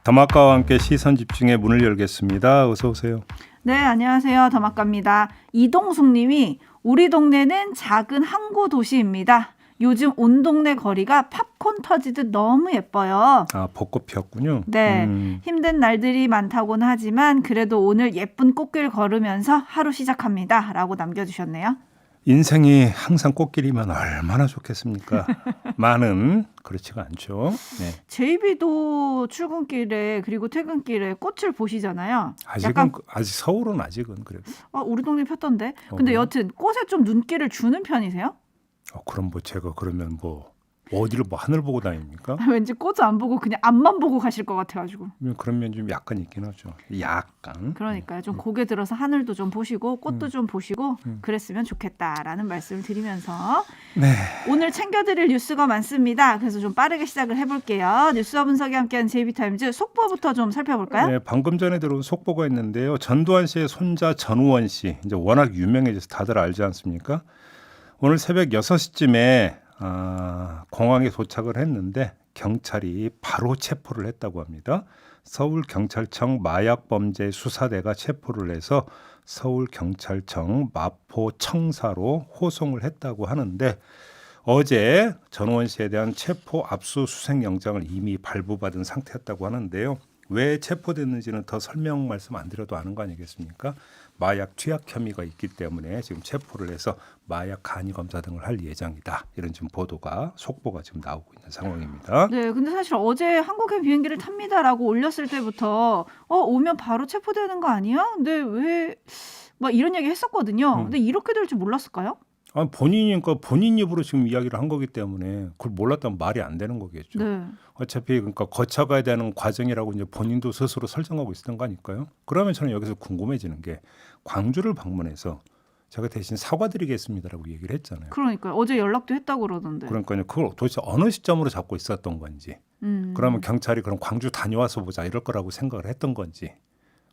더마카와 함께 시선 집중의 문을 열겠습니다. 어서 오세요. 네, 안녕하세요. 더마카입니다. 이동숙 님이 우리 동네는 작은 항구 도시입니다. 요즘 온 동네 거리가 팝콘 터지듯 너무 예뻐요. 아, 벚꽃 피었군요. 네, 힘든 날들이 많다고는 하지만 그래도 오늘 예쁜 꽃길 걸으면서 하루 시작합니다. 라고 남겨주셨네요. 인생이 항상 꽃길이면 얼마나 좋겠습니까? 많은 그렇지가 않죠. 네. 제이비도 출근길에 그리고 퇴근길에 꽃을 보시잖아요. 아직은 아직 서울은 아직은 그래요. 우리 동네 폈던데. 근데 여튼 꽃에 좀 눈길을 주는 편이세요? 그럼 뭐 제가 그러면 뭐 어디를 뭐 하늘 보고 다닙니까? 왠지 꽃을 안 보고 그냥 앞만 보고 가실 것 같아가지고. 그러면 좀 약간 있긴 하죠. 약간. 그러니까요. 좀 고개 들어서 하늘도 좀 보시고 꽃도 좀 보시고 그랬으면 좋겠다라는 말씀을 드리면서 네. 오늘 챙겨드릴 뉴스가 많습니다. 그래서 좀 빠르게 시작을 해볼게요. 뉴스와 분석이 함께한 JB타임즈 속보부터 좀 살펴볼까요? 네, 방금 전에 들어온 속보가 있는데요. 전두환 씨의 손자 전우원 씨, 이제 워낙 유명해져서 다들 알지 않습니까? 오늘 새벽 6시쯤에 공항에 도착을 했는데 경찰이 바로 체포를 했다고 합니다. 서울경찰청 마약범죄수사대가 체포를 해서 서울경찰청 마포청사로 호송을 했다고 하는데 어제 전우원 씨에 대한 체포 압수수색 영장을 이미 발부받은 상태였다고 하는데요. 왜 체포됐는지는 더 설명 말씀 안 드려도 아는 거 아니겠습니까? 마약 투약 혐의가 있기 때문에 지금 체포를 해서 마약 간이 검사 등을 할 예정이다. 이런 지금 속보가 지금 나오고 있는 상황입니다. 네, 근데 사실 어제 한국행 비행기를 탑니다라고 올렸을 때부터 오면 바로 체포되는 거 아니야? 근데 왜 막 이런 얘기 했었거든요. 근데 이렇게 될 줄 몰랐을까요? 본인 입으로 지금 이야기를 한 거기 때문에 그걸 몰랐다면 말이 안 되는 거겠죠. 네. 어차피 그러니까 거쳐가야 되는 과정이라고 이제 본인도 스스로 설정하고 있었던 거 아닐까요? 그러면 저는 여기서 궁금해지는 게 광주를 방문해서 제가 대신 사과드리겠습니다라고 얘기를 했잖아요. 그러니까요. 어제 연락도 했다고 그러던데. 그러니까요. 그걸 도대체 어느 시점으로 잡고 있었던 건지. 그러면 경찰이 그럼 광주 다녀와서 보자 이럴 거라고 생각을 했던 건지.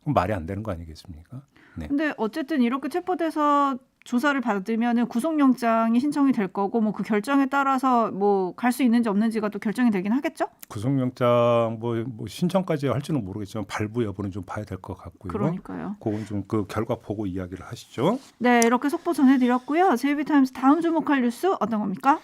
그럼 말이 안 되는 거 아니겠습니까? 네. 근데 어쨌든 이렇게 체포돼서 조사를 받으면 구속영장이 신청이 될 거고 뭐 그 결정에 따라서 뭐 갈 수 있는지 없는지가 또 결정이 되긴 하겠죠? 구속영장 뭐 신청까지 할지는 모르겠지만 발부 여부는 좀 봐야 될 것 같고요. 그러니까요. 그건 좀 그 결과 보고 이야기를 하시죠. 네, 이렇게 속보 전해드렸고요. 제이비타임스 다음 주목할 뉴스 어떤 겁니까?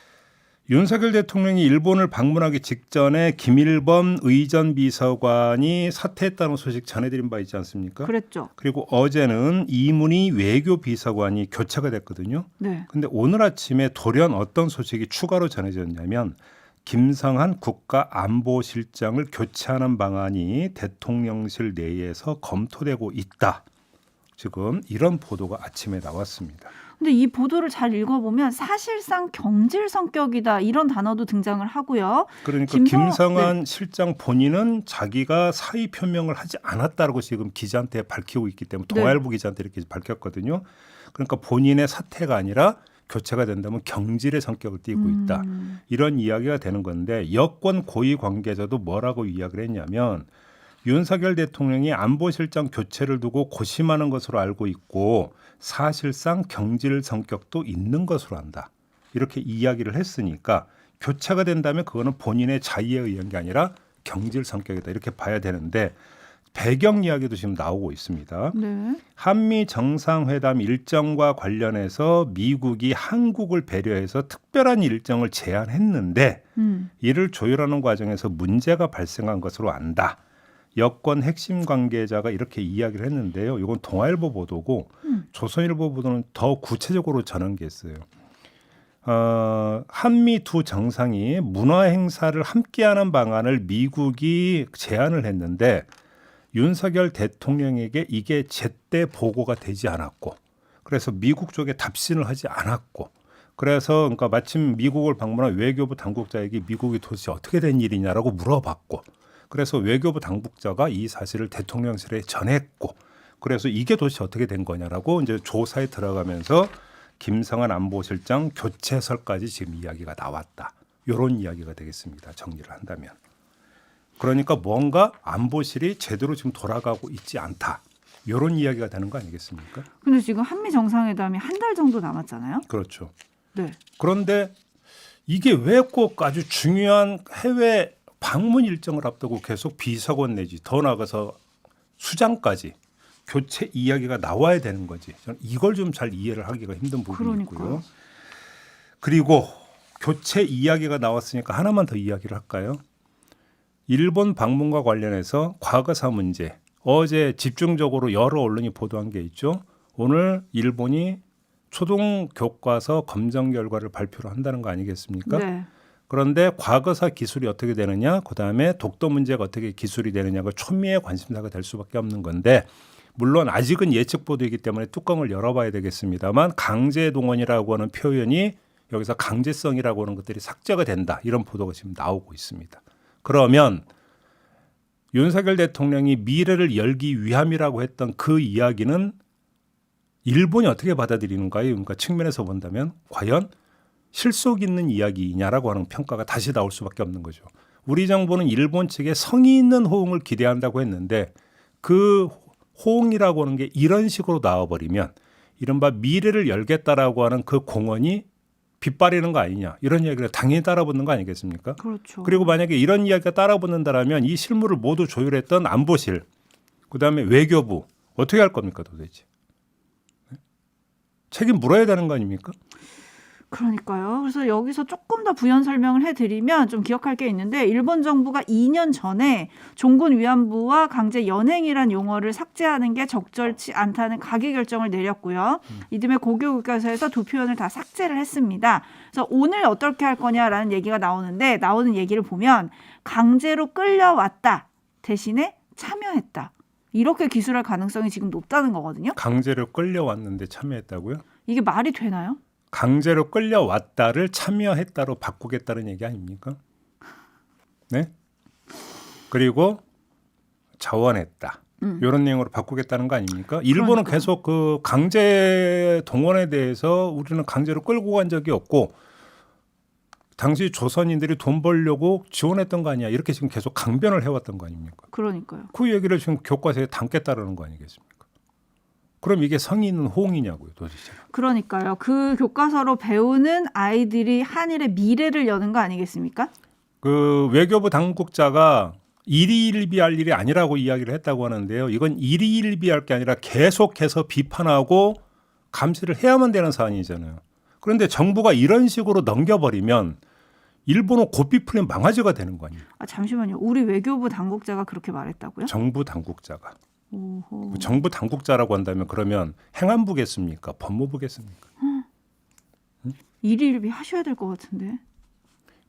윤석열 대통령이 일본을 방문하기 직전에 김일범 의전 비서관이 사퇴했다는 소식 전해드린 바 있지 않습니까? 그랬죠. 그리고 어제는 이문희 외교 비서관이 교체가 됐거든요. 네. 근데 오늘 아침에 돌연 어떤 소식이 추가로 전해졌냐면 김성한 국가안보실장을 교체하는 방안이 대통령실 내에서 검토되고 있다. 지금 이런 보도가 아침에 나왔습니다. 근데 이 보도를 잘 읽어보면 사실상 경질 성격이다 이런 단어도 등장을 하고요. 그러니까 김성한 실장 본인은 자기가 사의 표명을 하지 않았다고 지금 기자한테 밝히고 있기 때문에 동아일보 기자한테 이렇게 밝혔거든요. 그러니까 본인의 사퇴가 아니라 교체가 된다면 경질의 성격을 띠고 있다. 이런 이야기가 되는 건데 여권 고위 관계자도 뭐라고 이야기를 했냐면 윤석열 대통령이 안보실장 교체를 두고 고심하는 것으로 알고 있고 사실상 경질 성격도 있는 것으로 안다. 이렇게 이야기를 했으니까 교체가 된다면 그거는 본인의 자의에 의한 게 아니라 경질 성격이다. 이렇게 봐야 되는데 배경 이야기도 지금 나오고 있습니다. 네. 한미 정상회담 일정과 관련해서 미국이 한국을 배려해서 특별한 일정을 제안했는데 이를 조율하는 과정에서 문제가 발생한 것으로 안다. 여권 핵심 관계자가 이렇게 이야기를 했는데요. 이건 동아일보 보도고 조선일보 보도는 더 구체적으로 전한 게 있어요. 한미 두 정상이 문화 행사를 함께하는 방안을 미국이 제안을 했는데 윤석열 대통령에게 이게 제때 보고가 되지 않았고 그래서 미국 쪽에 답신을 하지 않았고 그래서 그러니까 마침 미국을 방문한 외교부 당국자에게 미국이 도대체 어떻게 된 일이냐라고 물어봤고 그래서 외교부 당국자가 이 사실을 대통령실에 전했고 그래서 이게 도대체 어떻게 된 거냐라고 이제 조사에 들어가면서 김성한 안보실장 교체설까지 지금 이야기가 나왔다. 이런 이야기가 되겠습니다. 정리를 한다면. 그러니까 뭔가 안보실이 제대로 지금 돌아가고 있지 않다. 이런 이야기가 되는 거 아니겠습니까? 근데 지금 한미 정상회담이 한 달 정도 남았잖아요. 그렇죠. 네. 그런데 이게 왜 꼭 아주 중요한 해외 방문 일정을 앞두고 계속 비서관 내지 더 나아가서 수장까지 교체 이야기가 나와야 되는 거지. 저는 이걸 좀 잘 이해를 하기가 힘든 부분이 있고요. 그러니까요. 그리고 교체 이야기가 나왔으니까 하나만 더 이야기를 할까요? 일본 방문과 관련해서 과거사 문제. 어제 집중적으로 여러 언론이 보도한 게 있죠. 오늘 일본이 초등 교과서 검정 결과를 발표를 한다는 거 아니겠습니까? 네. 그런데 과거사 기술이 어떻게 되느냐, 그다음에 독도 문제가 어떻게 기술이 되느냐가 초미의 관심사가 될 수밖에 없는 건데 물론 아직은 예측 보도이기 때문에 뚜껑을 열어봐야 되겠습니다만 강제 동원이라고 하는 표현이 여기서 강제성이라고 하는 것들이 삭제가 된다. 이런 보도가 지금 나오고 있습니다. 그러면 윤석열 대통령이 미래를 열기 위함이라고 했던 그 이야기는 일본이 어떻게 받아들이는가요? 그러니까 측면에서 본다면 과연 실속 있는 이야기냐라고 하는 평가가 다시 나올 수밖에 없는 거죠. 우리 정부는 일본 측에 성의 있는 호응을 기대한다고 했는데 그 호응이라고 하는 게 이런 식으로 나와버리면 이른바 미래를 열겠다라고 하는 그 공언이 빗발이는 거 아니냐 이런 이야기를 당연히 따라붙는 거 아니겠습니까? 그렇죠. 그리고 만약에 이런 이야기가 따라붙는다라면 이 실무를 모두 조율했던 안보실 그다음에 외교부 어떻게 할 겁니까 도대체? 책임 물어야 되는 거 아닙니까? 그러니까요. 그래서 여기서 조금 더 부연 설명을 해드리면 좀 기억할 게 있는데 일본 정부가 2년 전에 종군 위안부와 강제 연행이란 용어를 삭제하는 게 적절치 않다는 가계 결정을 내렸고요. 이듬해 고교 교과서에서 두 표현을 다 삭제를 했습니다. 그래서 오늘 어떻게 할 거냐라는 얘기가 나오는데 나오는 얘기를 보면 강제로 끌려왔다 대신에 참여했다. 이렇게 기술할 가능성이 지금 높다는 거거든요. 강제로 끌려왔는데 참여했다고요? 이게 말이 되나요? 강제로 끌려왔다를 참여했다로 바꾸겠다는 얘기 아닙니까? 네? 그리고 자원했다. 이런 내용으로 바꾸겠다는 거 아닙니까? 일본은 그러니까요. 계속 그 강제 동원에 대해서 우리는 강제로 끌고 간 적이 없고 당시 조선인들이 돈 벌려고 지원했던 거 아니야. 이렇게 지금 계속 강변을 해왔던 거 아닙니까? 그러니까요. 그 얘기를 지금 교과서에 담겠다라는 거 아니겠습니까? 그럼 이게 성의 있는 호응이냐고요, 도대체. 그러니까요. 그 교과서로 배우는 아이들이 한일의 미래를 여는 거 아니겠습니까? 그 외교부 당국자가 일희일비할 일이 아니라고 이야기를 했다고 하는데요. 이건 일희일비할 게 아니라 계속해서 비판하고 감시를 해야만 되는 사안이잖아요. 그런데 정부가 이런 식으로 넘겨버리면 일본은 고삐 풀린 망아지가 되는 거 아니에요. 아, 잠시만요. 우리 외교부 당국자가 그렇게 말했다고요? 정부 당국자가. 오호. 정부 당국자라고 한다면 그러면 행안부겠습니까? 법무부겠습니까? 일일비 하셔야 될 것 같은데.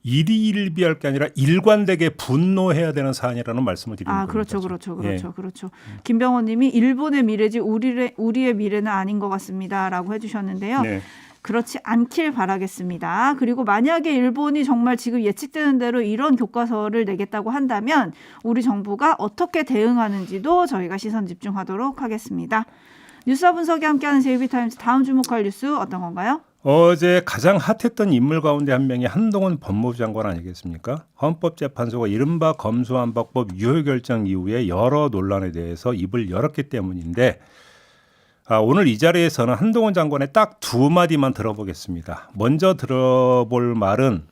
일희일비할 게 아니라 일관되게 분노해야 되는 사안이라는 말씀을 드리는 겁니다. 그렇죠. 김병호님이 일본의 미래지 우리의 미래는 아닌 것 같습니다라고 해주셨는데요. 네. 그렇지 않길 바라겠습니다. 그리고 만약에 일본이 정말 지금 예측되는 대로 이런 교과서를 내겠다고 한다면 우리 정부가 어떻게 대응하는지도 저희가 시선 집중하도록 하겠습니다. 뉴스와 분석이 함께하는 제이비타임즈 다음 주목할 뉴스 어떤 건가요? 어제 가장 핫했던 인물 가운데 한 명이 한동훈 법무부 장관 아니겠습니까? 헌법재판소가 이른바 검수완박법 유효결정 이후에 여러 논란에 대해서 입을 열었기 때문인데 오늘 이 자리에서는 한동훈 장관의 딱 두 마디만 들어보겠습니다. 먼저 들어볼 말은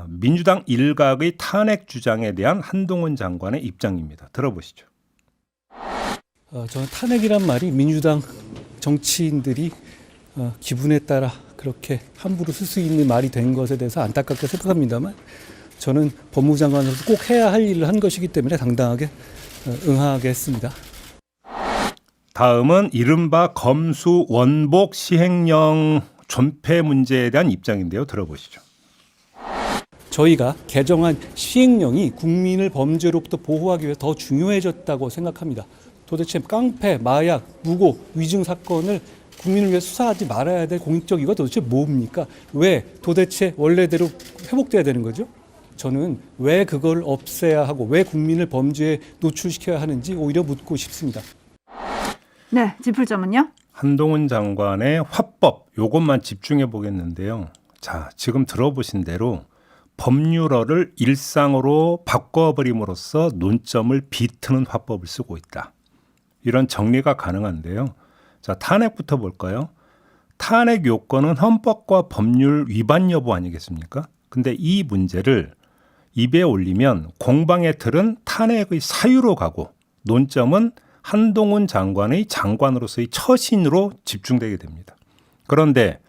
민주당 일각의 탄핵 주장에 대한 한동훈 장관의 입장입니다. 들어보시죠. 저는 탄핵이란 말이 민주당 정치인들이 기분에 따라 그렇게 함부로 쓸 수 있는 말이 된 것에 대해서 안타깝게 생각합니다만 저는 법무부 장관으로서 꼭 해야 할 일을 한 것이기 때문에 당당하게 응하게 했습니다. 다음은 이른바 검수 원복 시행령 존폐 문제에 대한 입장인데요. 들어보시죠. 저희가 개정한 시행령이 국민을 범죄로부터 보호하기 위해 더 중요해졌다고 생각합니다. 도대체 깡패, 마약, 무고, 위증 사건을 국민을 위해 수사하지 말아야 될 공익적 이유가 도대체 뭡니까? 왜 도대체 원래대로 회복돼야 되는 거죠? 저는 왜 그걸 없애야 하고 왜 국민을 범죄에 노출시켜야 하는지 오히려 묻고 싶습니다. 네, 짚을점은요? 한동훈 장관의 화법 요것만 집중해 보겠는데요. 자, 지금 들어보신 대로 법률어를 일상어로 바꿔버림으로써 논점을 비트는 화법을 쓰고 있다. 이런 정리가 가능한데요. 자, 탄핵부터 볼까요? 탄핵 요건은 헌법과 법률 위반 여부 아니겠습니까? 근데 이 문제를 입에 올리면 공방의 틀은 탄핵의 사유로 가고 논점은 한동훈 장관의 장관으로서의 처신으로 집중되게 됩니다. 그런데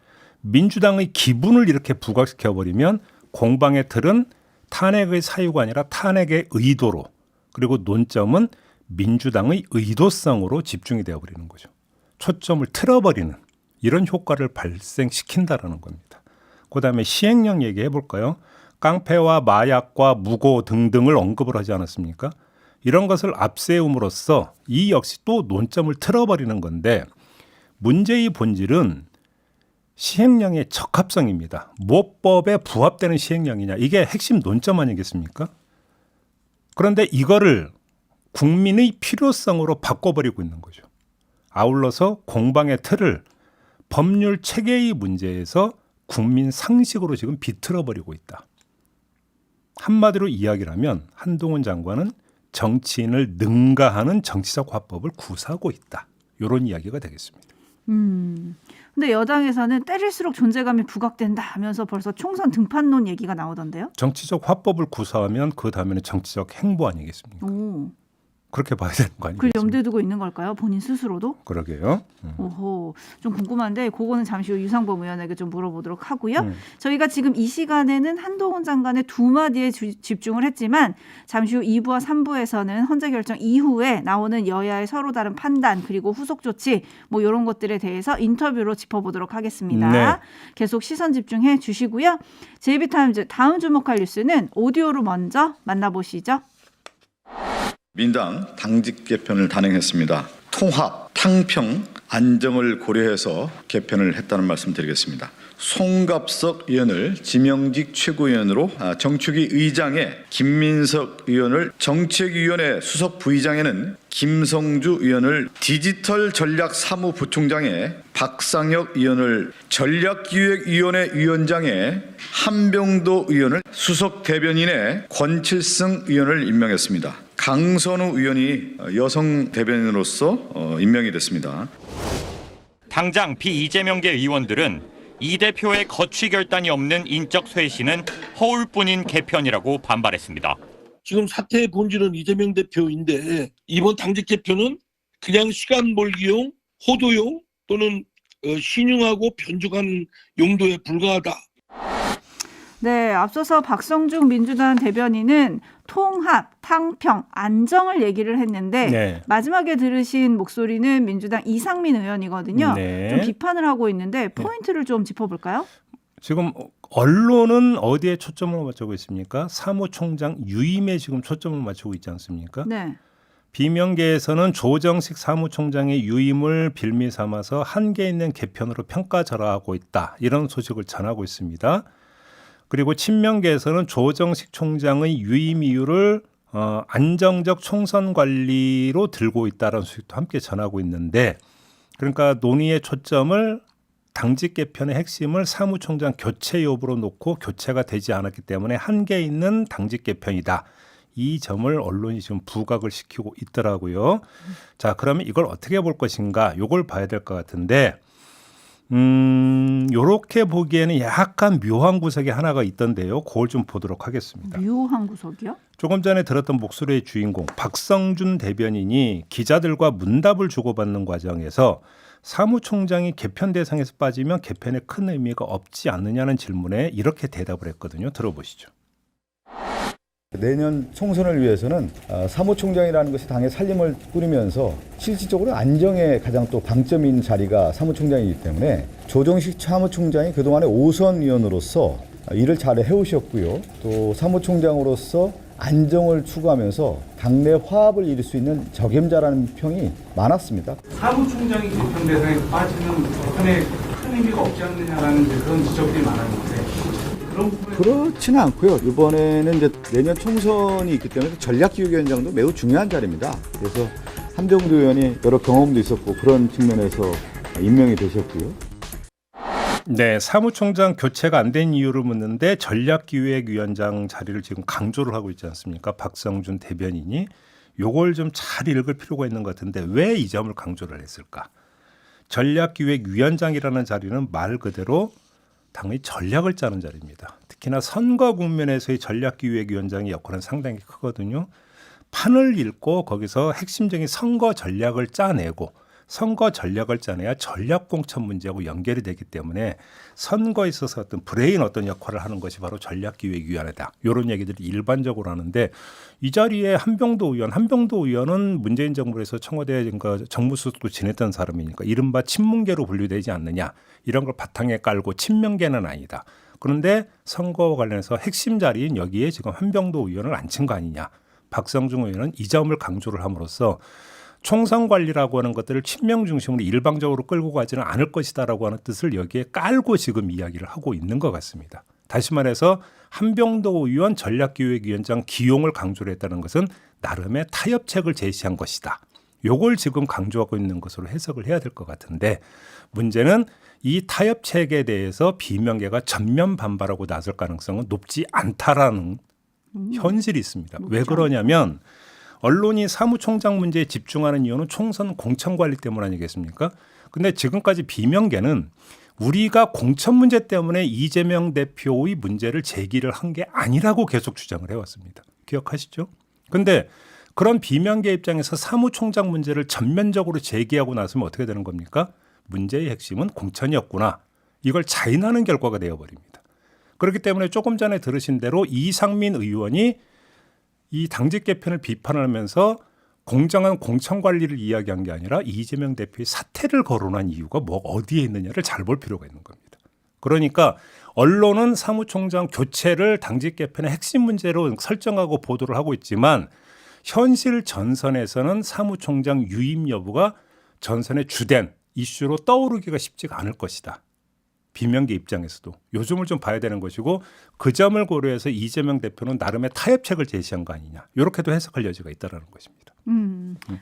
민주당의 기분을 이렇게 부각시켜버리면 공방의 틀은 탄핵의 사유가 아니라 탄핵의 의도로, 그리고 논점은 민주당의 의도성으로 집중이 되어버리는 거죠. 초점을 틀어버리는 이런 효과를 발생시킨다라는 겁니다. 그다음에 시행령 얘기해 볼까요? 깡패와 마약과 무고 등등을 언급을 하지 않았습니까? 이런 것을 앞세움으로써 이 역시 또 논점을 틀어버리는 건데, 문제의 본질은 시행령의 적합성입니다. 모법에 부합되는 시행령이냐, 이게 핵심 논점 아니겠습니까? 그런데 이거를 국민의 필요성으로 바꿔버리고 있는 거죠. 아울러서 공방의 틀을 법률 체계의 문제에서 국민 상식으로 지금 비틀어버리고 있다. 한마디로 이야기를 하면 한동훈 장관은 정치인을 능가하는 정치적 화법을 구사하고 있다. 이런 이야기가 되겠습니다. 근데 여당에서는 때릴수록 존재감이 부각된다 하면서 벌써 총선 등판론 얘기가 나오던데요. 정치적 화법을 구사하면 그 다음에는 정치적 행보 아니겠습니까? 오, 그렇게 봐야 되는 거 그걸 아니겠습니까? 염두에 두고 있는 걸까요? 본인 스스로도? 그러게요. 오호, 좀 궁금한데 그거는 잠시 후 유상범 의원에게 좀 물어보도록 하고요. 저희가 지금 이 시간에는 한동훈 장관의 두 마디에 집중을 했지만 잠시 후 2부와 3부에서는 헌재 결정 이후에 나오는 여야의 서로 다른 판단 그리고 후속 조치 뭐 이런 것들에 대해서 인터뷰로 짚어보도록 하겠습니다. 네. 계속 시선 집중해 주시고요. JB타임즈 다음 주목할 뉴스는 오디오로 먼저 만나보시죠. 민당 당직 개편을 단행했습니다. 통합, 탕평, 안정을 고려해서 개편을 했다는 말씀 드리겠습니다. 송갑석 의원을 지명직 최고위원으로, 정축위 의장에 김민석 의원을 정책위원회 수석 부의장에는 김성주 의원을 디지털 전략사무부총장에 박상혁 의원을 전략기획위원회 위원장에 한병도 의원을 수석 대변인에 권칠승 의원을 임명했습니다. 강선우 의원이 여성 대변인으로서 임명이 됐습니다. 당장 비이재명계 의원들은 이 대표의 거취 결단이 없는 인적 쇄신은 허울뿐인 개편이라고 반발했습니다. 지금 사태의 본질은 이재명 대표인데 이번 당직 개편은 그냥 시간 벌기용, 호도용 또는 신용하고 변죽한 용도에 불과하다. 네, 앞서서 박성중 민주당 대변인은 통합, 탕평, 안정을 얘기를 했는데 네. 마지막에 들으신 목소리는 민주당 이상민 의원이거든요. 네. 좀 비판을 하고 있는데 포인트를 좀 짚어볼까요? 지금 언론은 어디에 초점을 맞추고 있습니까? 사무총장 유임에 지금 초점을 맞추고 있지 않습니까? 네. 비명계에서는 조정식 사무총장의 유임을 빌미 삼아서 한계 있는 개편으로 평가절하하고 있다. 이런 소식을 전하고 있습니다. 그리고 친명계에서는 조정식 총장의 유임 이유를 안정적 총선 관리로 들고 있다는 소식도 함께 전하고 있는데, 그러니까 논의의 초점을 당직 개편의 핵심을 사무총장 교체 여부로 놓고 교체가 되지 않았기 때문에 한계 있는 당직 개편이다. 이 점을 언론이 지금 부각을 시키고 있더라고요. 자, 그러면 이걸 어떻게 볼 것인가? 이걸 봐야 될 것 같은데, 요렇게 보기에는 약간 묘한 구석이 하나가 있던데요. 그걸 좀 보도록 하겠습니다. 묘한 구석이요? 조금 전에 들었던 목소리의 주인공 박성준 대변인이 기자들과 문답을 주고받는 과정에서 사무총장이 개편 대상에서 빠지면 개편에 큰 의미가 없지 않느냐는 질문에 이렇게 대답을 했거든요. 들어보시죠. 내년 총선을 위해서는 사무총장이라는 것이 당의 살림을 꾸리면서 실질적으로 안정에 가장 또 방점인 자리가 사무총장이기 때문에 조정식 사무총장이 그동안의 5선 위원으로서 일을 잘 해오셨고요. 또 사무총장으로서 안정을 추구하면서 당내 화합을 이룰 수 있는 적임자라는 평이 많았습니다. 사무총장이 개편 대상에 빠지는 개편에 큰 의미가 없지 않느냐라는 그런 지적들이 많았는데 그런 부분에 그렇지는 않고요. 이번에는 이제 내년 총선이 있기 때문에 전략기획위원장도 매우 중요한 자리입니다. 그래서 한병도 의원이 여러 경험도 있었고 그런 측면에서 임명이 되셨고요. 네, 사무총장 교체가 안 된 이유를 묻는데 전략기획위원장 자리를 지금 강조를 하고 있지 않습니까? 박성준 대변인이 요걸 좀 잘 읽을 필요가 있는 것 같은데 왜 이 점을 강조를 했을까? 전략기획위원장이라는 자리는 말 그대로 당의 전략을 짜는 자리입니다. 특히나 선거 국면에서의 전략기획위원장의 역할은 상당히 크거든요. 판을 읽고 거기서 핵심적인 선거 전략을 짜내고 선거 전략을 짜내야 전략 공천 문제하고 연결이 되기 때문에 선거에 있어서 어떤 브레인 어떤 역할을 하는 것이 바로 전략기획위원회다. 이런 얘기들이 일반적으로 하는데 이 자리에 한병도 의원은 문재인 정부에서 청와대 정무수석도 지냈던 사람이니까 이른바 친문계로 분류되지 않느냐 이런 걸 바탕에 깔고 친명계는 아니다. 그런데 선거와 관련해서 핵심 자리인 여기에 지금 한병도 의원을 앉힌 거 아니냐. 박성중 의원은 이 점을 강조를 함으로써 총선 관리라고 하는 것들을 친명 중심으로 일방적으로 끌고 가지는 않을 것이다라고 하는 뜻을 여기에 깔고 지금 이야기를 하고 있는 것 같습니다. 다시 말해서 한병도 의원 전략기획위원장 기용을 강조를 했다는 것은 나름의 타협책을 제시한 것이다. 요걸 지금 강조하고 있는 것으로 해석을 해야 될 것 같은데 문제는 이 타협책에 대해서 비명계가 전면 반발하고 나설 가능성은 높지 않다라는 현실이 있습니다. 왜 그러냐면 언론이 사무총장 문제에 집중하는 이유는 총선 공천 관리 때문 아니겠습니까? 근데 지금까지 비명계는 우리가 공천 문제 때문에 이재명 대표의 문제를 제기를 한 게 아니라고 계속 주장을 해왔습니다. 기억하시죠? 근데 그런 비명계 입장에서 사무총장 문제를 전면적으로 제기하고 나서면 어떻게 되는 겁니까? 문제의 핵심은 공천이었구나. 이걸 자인하는 결과가 되어버립니다. 그렇기 때문에 조금 전에 들으신 대로 이상민 의원이 이 당직 개편을 비판하면서 공정한 공천 관리를 이야기한 게 아니라 이재명 대표의 사퇴를 거론한 이유가 뭐 어디에 있느냐를 잘 볼 필요가 있는 겁니다. 그러니까 언론은 사무총장 교체를 당직 개편의 핵심 문제로 설정하고 보도를 하고 있지만 현실 전선에서는 사무총장 유임 여부가 전선의 주된 이슈로 떠오르기가 쉽지가 않을 것이다. 비명계 입장에서도 요즘을 좀 봐야 되는 것이고 그 점을 고려해서 이재명 대표는 나름의 타협책을 제시한 거 아니냐 이렇게도 해석할 여지가 있다는 것입니다.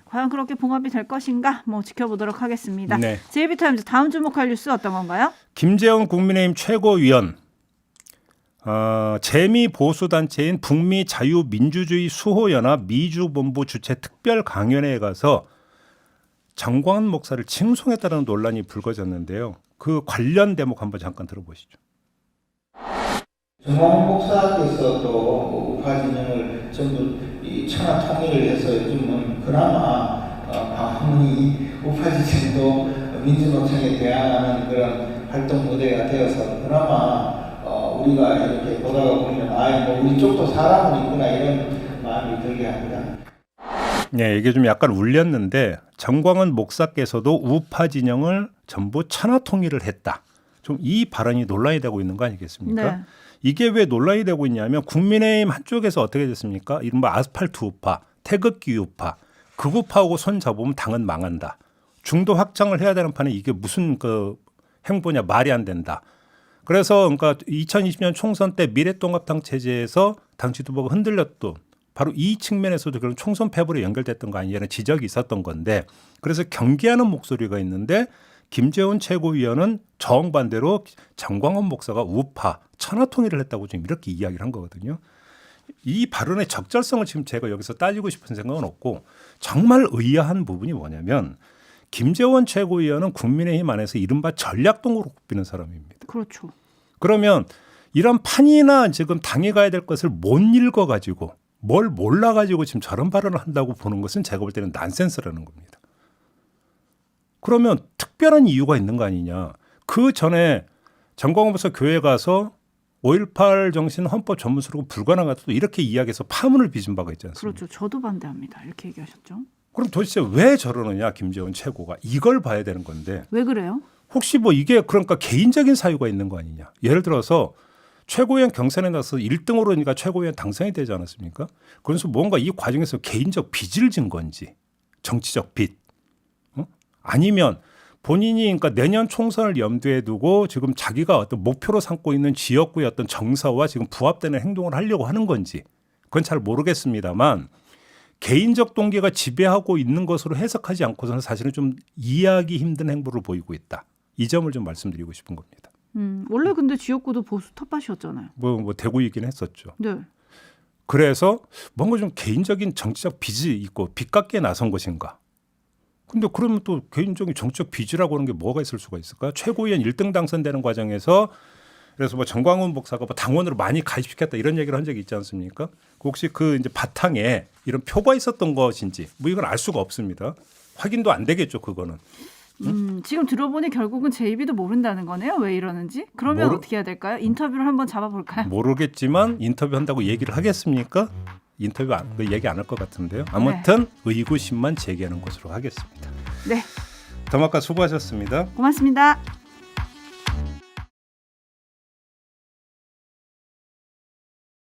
과연 그렇게 봉합이 될 것인가 뭐 지켜보도록 하겠습니다. 네. JB타임즈 다음 주목할 뉴스 어떤 건가요? 김재원 국민의힘 최고위원 재미 보수단체인 북미자유민주주의 수호연합 미주본부 주최 특별 강연회에 가서 정광훈 목사를 칭송했다는 논란이 불거졌는데요. 그 관련 대목 한번 잠깐 들어보시죠. 정광훈 목사께서 또 우파 진영을 전부 이 천하 통일을 해서 요즘은 그나마 방문이 우파 진영도 민주노총에 대항하는 그런 활동 무대가 되어서 그나마 우리가 이렇게 보다가 보면 우리 쪽도 사람은 있구나 이런 마음이 들게 합니다. 네, 이게 좀 약간 울렸는데 정광훈 목사께서도 우파 진영을 전부 천하 통일을 했다. 좀 이 발언이 논란이 되고 있는 거 아니겠습니까? 네. 이게 왜 논란이 되고 있냐면 국민의힘 한쪽에서 어떻게 됐습니까? 이른바 아스팔트 우파, 태극기 우파, 극우파하고 손 잡으면 당은 망한다. 중도 확장을 해야 되는 판에 이게 무슨 그 행보냐 말이 안 된다. 그래서 그러니까 2020년 총선 때 미래통합당 체제에서 당 지도부가 흔들렸던 바로 이 측면에서도 그런 총선 패배로 연결됐던 거 아니냐는 지적이 있었던 건데 그래서 경계하는 목소리가 있는데 김재원 최고위원은 정반대로 정광훈 목사가 우파 천하통일을 했다고 지금 이렇게 이야기를 한 거거든요. 이 발언의 적절성을 지금 제가 여기서 따지고 싶은 생각은 없고 정말 의아한 부분이 뭐냐면 김재원 최고위원은 국민의힘 안에서 이른바 전략동으로 꼽히는 사람입니다. 그렇죠. 그러면 이런 판이나 지금 당에 가야 될 것을 못 읽어가지고 뭘 몰라가지고 지금 저런 발언을 한다고 보는 것은 제가 볼 때는 난센스라는 겁니다. 그러면 특별한 이유가 있는 거 아니냐. 그 전에 정광훈 목사 교회 가서 5.18 정신 헌법 전문수록은 불가능하다고 이렇게 이야기해서 파문을 빚은 바가 있지 않습니까? 그렇죠. 저도 반대합니다. 이렇게 얘기하셨죠. 그럼 도대체 왜 저러느냐 김재원 최고가 이걸 봐야 되는 건데 왜 그래요? 혹시 뭐 이게 그러니까 개인적인 사유가 있는 거 아니냐. 예를 들어서 최고위원 경선에 나서 1등으로 그러니까 최고위원 당선이 되지 않았습니까? 그래서 뭔가 이 과정에서 개인적 빚을 진 건지 정치적 빚 아니면 본인이 그러니까 내년 총선을 염두에 두고 지금 자기가 어떤 목표로 삼고 있는 지역구의 어떤 정서와 지금 부합되는 행동을 하려고 하는 건지 그건 잘 모르겠습니다만 개인적 동기가 지배하고 있는 것으로 해석하지 않고서는 사실은 좀 이해하기 힘든 행보를 보이고 있다. 이 점을 좀 말씀드리고 싶은 겁니다. 원래 근데 지역구도 보수 텃밭이었잖아요. 뭐 대구이긴 했었죠. 네. 그래서 뭔가 좀 개인적인 정치적 빚이 있고 빚 갚기에 나선 것인가. 근데 그러면 또 개인적인 정치적 빚이라고 하는 게 뭐가 있을 수가 있을까? 최고위원 1등 당선되는 과정에서 그래서 뭐 정광훈 목사가 뭐 당원으로 많이 가입시켰다 이런 얘기를 한 적이 있지 않습니까? 혹시 그 이제 바탕에 이런 표가 있었던 것인지 뭐 이건 알 수가 없습니다. 확인도 안 되겠죠, 그거는. 지금 들어보니 결국은 제이비도 모른다는 거네요. 왜 이러는지. 그러면 어떻게 해야 될까요? 인터뷰를 한번 잡아볼까요? 모르겠지만 인터뷰한다고 얘기를 하겠습니까? 인터뷰 얘기 안 할 것 같은데요. 아무튼 의구심만 제기하는 것으로 하겠습니다. 네. 더마카 수고하셨습니다. 고맙습니다.